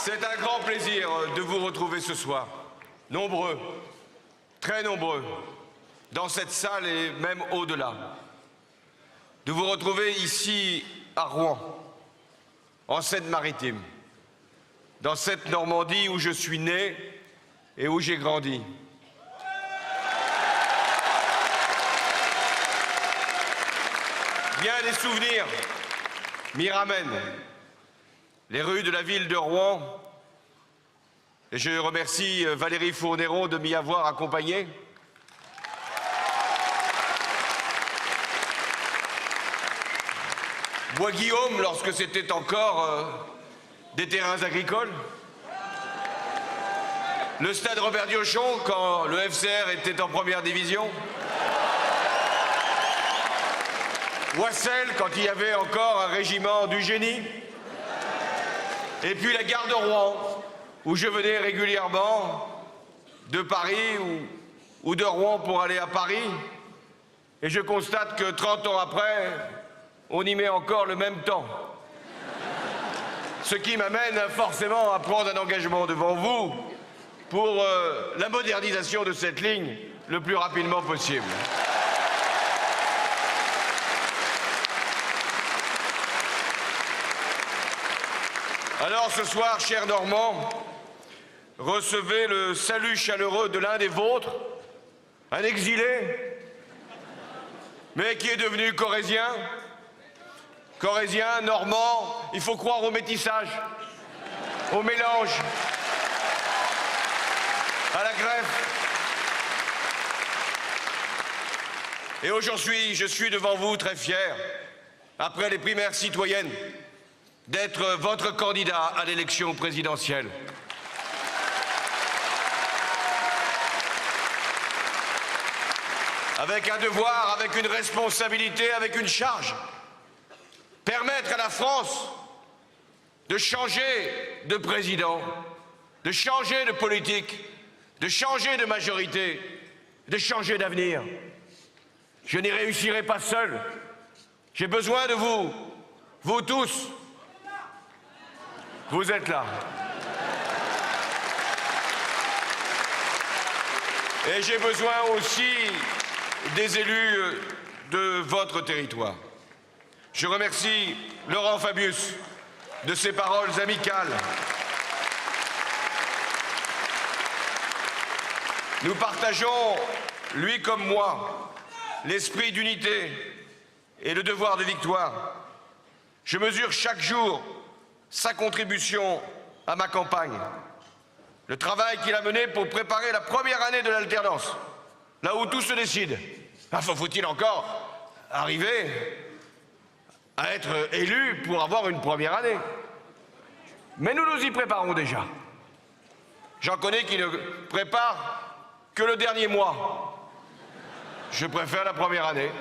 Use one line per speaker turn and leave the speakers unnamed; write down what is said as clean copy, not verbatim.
C'est un grand plaisir de vous retrouver ce soir, nombreux, très nombreux, dans cette salle et même au-delà. De vous retrouver ici à Rouen, en Seine-Maritime, dans cette Normandie où je suis né et où j'ai grandi. Bien des souvenirs m'y ramènent. Les rues de la ville de Rouen, et je remercie Valérie Fourneron de m'y avoir accompagné. Bois-Guillaume, lorsque c'était encore des terrains agricoles. Le stade Robert Diochon, quand le FCR était en première division. Wassel, quand il y avait encore un régiment du génie. Et puis la gare de Rouen, où je venais régulièrement de Paris ou de Rouen pour aller à Paris. Et je constate que 30 ans après, on y met encore le même temps. Ce qui m'amène forcément à prendre un engagement devant vous pour la modernisation de cette ligne le plus rapidement possible. Alors ce soir, chers Normands, recevez le salut chaleureux de l'un des vôtres, un exilé, mais qui est devenu corrézien. Corrézien, normand, il faut croire au métissage, au mélange, à la greffe. Et aujourd'hui, je suis devant vous très fier, après les primaires citoyennes, d'être votre candidat à l'élection présidentielle. Avec un devoir, avec une responsabilité, avec une charge. Permettre à la France de changer de président, de changer de politique, de changer de majorité, de changer d'avenir. Je n'y réussirai pas seul. J'ai besoin de vous, vous tous. Vous êtes là. Et j'ai besoin aussi des élus de votre territoire. Je remercie Laurent Fabius de ses paroles amicales. Nous partageons, lui comme moi, l'esprit d'unité et le devoir de victoire. Je mesure chaque jour sa contribution à ma campagne. Le travail qu'il a mené pour préparer la première année de l'alternance, là où tout se décide. Faut-il encore arriver à être élu pour avoir une première année? Mais nous nous y préparons déjà. J'en connais qui ne préparent que le dernier mois. Je préfère la première année.